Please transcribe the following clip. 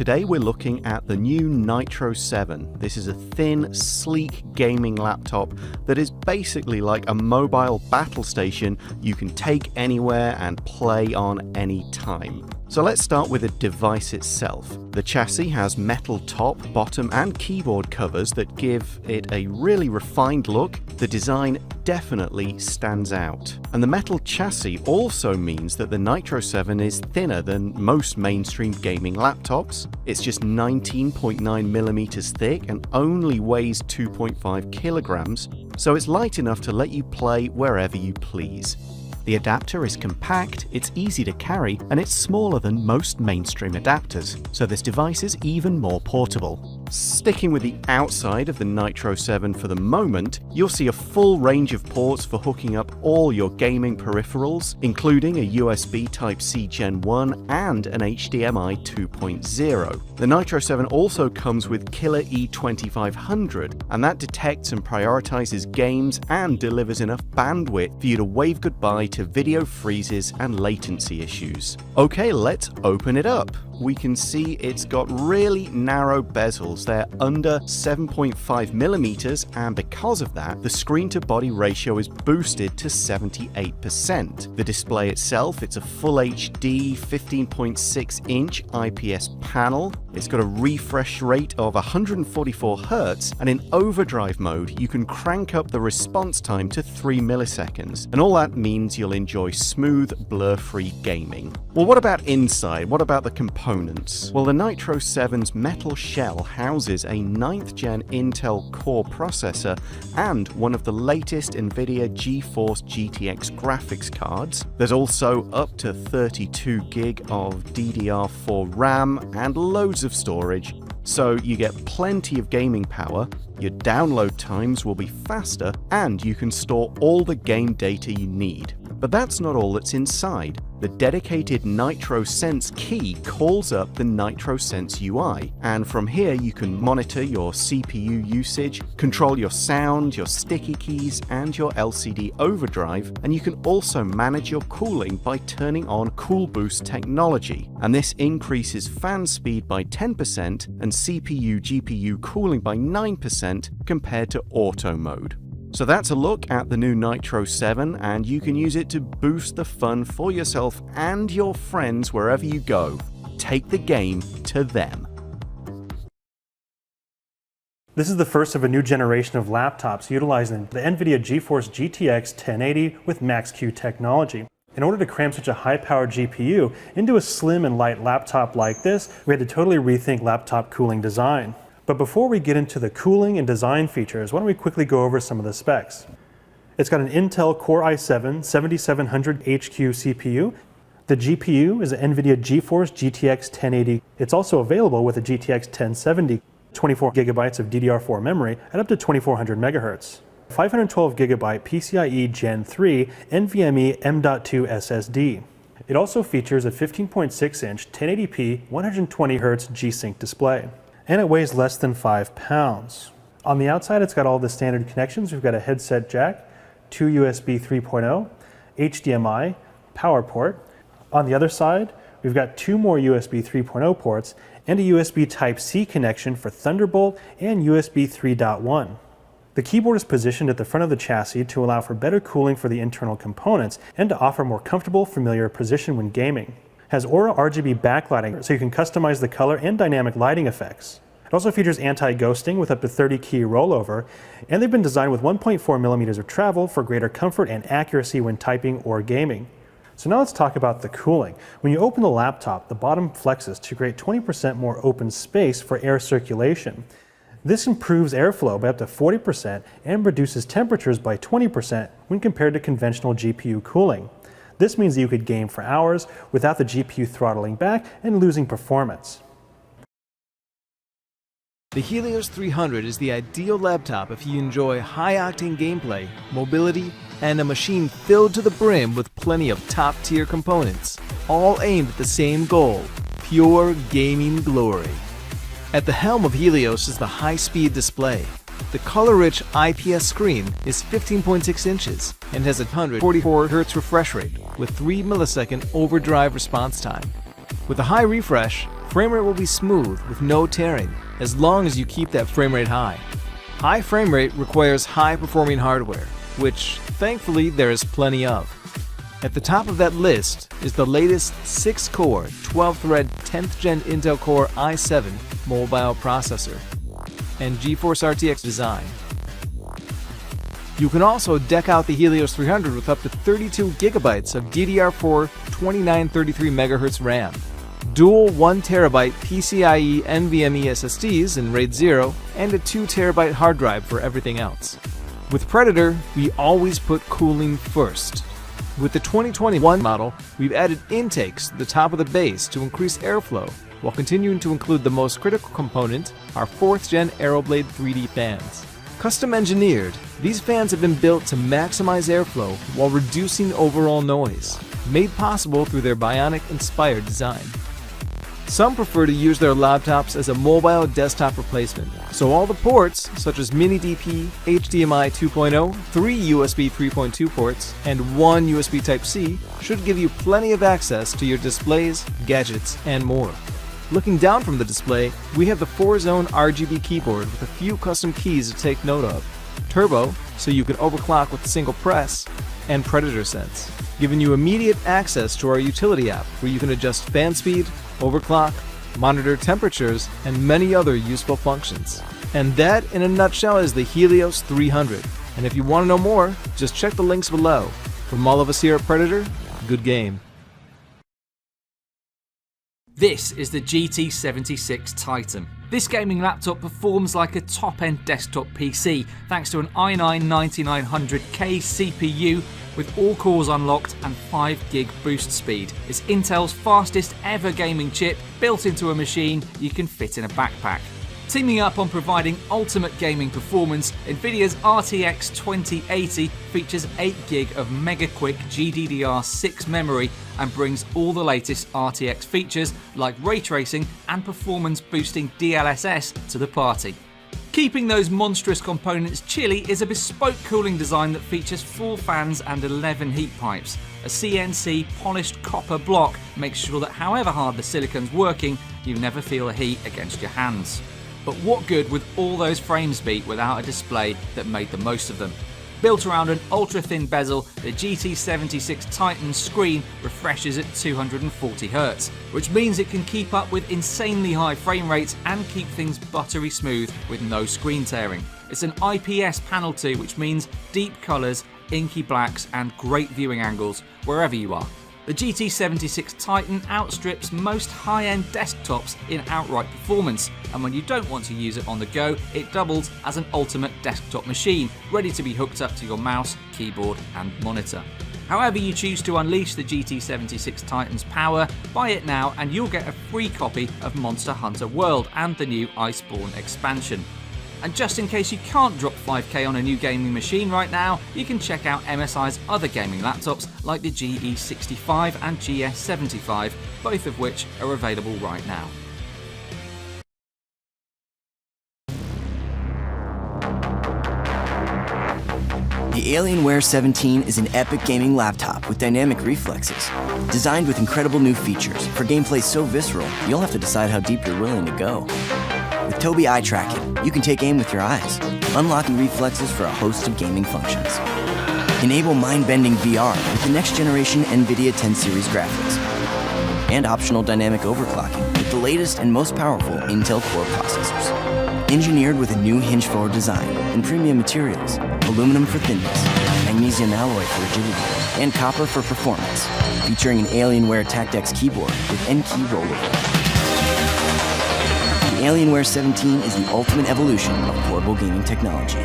Today we're looking at the new Nitro 7. This is a thin, sleek gaming laptop that is basically like a mobile battle station you can take anywhere and play on any time. So let's start with the device itself. The chassis has metal top, bottom and keyboard covers that give it a really refined look. The design definitely stands out. And the metal chassis also means that the Nitro 7 is thinner than most mainstream gaming laptops. It's just 19.9 millimeters thick and only weighs 2.5 kilograms, so it's light enough to let you play wherever you please. The adapter is compact, it's easy to carry, and it's smaller than most mainstream adapters, so this device is even more portable. Sticking with the outside of the Nitro 7 for the moment, you'll see a full range of ports for hooking up all your gaming peripherals, including a USB Type-C Gen 1 and an HDMI 2.0. The Nitro 7 also comes with Killer E2500, and that detects and prioritizes games and delivers enough bandwidth for you to wave goodbye to video freezes and latency issues. Okay, let's open it up. We can see it's got really narrow bezels. They're under 7.5 millimeters, and because of that, the screen to body ratio is boosted to 78%. The display itself, it's a full HD 15.6 inch IPS panel. It's got a refresh rate of 144 Hz, and in overdrive mode, you can crank up the response time to 3 milliseconds. And all that means you'll enjoy smooth, blur-free gaming. Well, what about inside? What about the components? Well, the Nitro 7's metal shell houses a 9th gen Intel Core processor and one of the latest NVIDIA GeForce GTX graphics cards. There's also up to 32 gig of DDR4 RAM and loads of storage, so you get plenty of gaming power, your download times will be faster, and you can store all the game data you need. But that's not all that's inside. The dedicated Nitro Sense key calls up the Nitro Sense UI, and from here you can monitor your CPU usage, control your sound, your sticky keys, and your LCD overdrive, and you can also manage your cooling by turning on Cool Boost technology, and this increases fan speed by 10% and CPU-GPU cooling by 9% compared to auto mode. So that's a look at the new Nitro 7, and you can use it to boost the fun for yourself and your friends wherever you go. Take the game to them. This is the first of a new generation of laptops utilizing the NVIDIA GeForce GTX 1080 with Max-Q technology. In order to cram such a high-powered GPU into a slim and light laptop like this, we had to totally rethink laptop cooling design. But before we get into the cooling and design features, why don't we quickly go over some of the specs. It's got an Intel Core i7 7700HQ CPU. The GPU is an NVIDIA GeForce GTX 1080. It's also available with a GTX 1070, 24 gigabytes of DDR4 memory at up to 2400 megahertz. 512 gigabyte PCIe Gen 3 NVMe M.2 SSD. It also features a 15.6 inch 1080p 120 Hz G-Sync display. And it weighs less than 5 pounds. On the outside, it's got all the standard connections. We've got a headset jack, 2 USB 3.0, HDMI, power port. On the other side, we've got 2 more USB 3.0 ports and a USB Type-C connection for Thunderbolt and USB 3.1. The keyboard is positioned at the front of the chassis to allow for better cooling for the internal components and to offer more comfortable, familiar position when gaming. Has Aura RGB backlighting, so you can customize the color and dynamic lighting effects. It also features anti-ghosting with up to 30 key rollover, and they've been designed with 1.4 millimeters of travel for greater comfort and accuracy when typing or gaming. So now let's talk about the cooling. When you open the laptop, the bottom flexes to create 20% more open space for air circulation. This improves airflow by up to 40% and reduces temperatures by 20% when compared to conventional GPU cooling. This means that you could game for hours without the GPU throttling back and losing performance. The Helios 300 is the ideal laptop if you enjoy high-octane gameplay, mobility, and a machine filled to the brim with plenty of top-tier components, all aimed at the same goal: pure gaming glory. At the helm of Helios is the high-speed display. The color-rich IPS screen is 15.6 inches and has a 144 Hz refresh rate with 3 millisecond overdrive response time. With a high refresh, frame rate will be smooth with no tearing, as long as you keep that frame rate high. High frame rate requires high-performing hardware, which, thankfully, there is plenty of. At the top of that list is the latest 6-core, 12-thread 10th Gen Intel Core i7 mobile processor and GeForce RTX design. You can also deck out the Helios 300 with up to 32 GB of DDR4 2933 MHz RAM, dual 1TB PCIe NVMe SSDs in RAID 0, and a 2TB hard drive for everything else. With Predator, we always put cooling first. With the 2021 model, we've added intakes to the top of the base to increase airflow, while continuing to include the most critical component, our 4th Gen Aeroblade 3D fans. Custom engineered, these fans have been built to maximize airflow while reducing overall noise, made possible through their bionic-inspired design. Some prefer to use their laptops as a mobile desktop replacement, so all the ports, such as Mini DP, HDMI 2.0, 3 USB 3.2 ports, and 1 USB Type-C, should give you plenty of access to your displays, gadgets, and more. Looking down from the display, we have the 4-zone RGB keyboard with a few custom keys to take note of. Turbo, so you can overclock with a single press, and Predator Sense, giving you immediate access to our utility app where you can adjust fan speed, overclock, monitor temperatures, and many other useful functions. And that, in a nutshell, is the Helios 300. And if you want to know more, just check the links below. From all of us here at Predator, good game. This is the GT76 Titan. This gaming laptop performs like a top-end desktop PC thanks to an i9-9900K CPU with all cores unlocked and 5GB boost speed. It's Intel's fastest ever gaming chip built into a machine you can fit in a backpack. Teaming up on providing ultimate gaming performance, NVIDIA's RTX 2080 features 8GB of mega-quick GDDR6 memory and brings all the latest RTX features like ray tracing and performance-boosting DLSS to the party. Keeping those monstrous components chilly is a bespoke cooling design that features 4 fans and 11 heat pipes. A CNC polished copper block makes sure that however hard the silicon's working, you never feel the heat against your hands. But what good would all those frames be without a display that made the most of them? Built around an ultra-thin bezel, the GT76 Titan screen refreshes at 240Hz, which means it can keep up with insanely high frame rates and keep things buttery smooth with no screen tearing. It's an IPS panel too, which means deep colours, inky blacks and great viewing angles wherever you are. The GT76 Titan outstrips most high-end desktops in outright performance, and when you don't want to use it on the go, it doubles as an ultimate desktop machine, ready to be hooked up to your mouse, keyboard and monitor. However you choose to unleash the GT76 Titan's power, buy it now and you'll get a free copy of Monster Hunter World and the new Iceborne expansion. And just in case you can't drop 5K on a new gaming machine right now, you can check out MSI's other gaming laptops like the GE65 and GS75, both of which are available right now. The Alienware 17 is an epic gaming laptop with dynamic reflexes. Designed with incredible new features for gameplay so visceral, you'll have to decide how deep you're willing to go. With Tobii eye tracking, you can take aim with your eyes, unlocking reflexes for a host of gaming functions. Enable mind-bending VR with the next generation NVIDIA 10 series graphics. And optional dynamic overclocking with the latest and most powerful Intel Core processors. Engineered with a new hinge-forward design and premium materials, aluminum for thinness, magnesium alloy for rigidity, and copper for performance. Featuring an Alienware TactX keyboard with N-key rollover. The Alienware 17 is the ultimate evolution of portable gaming technology.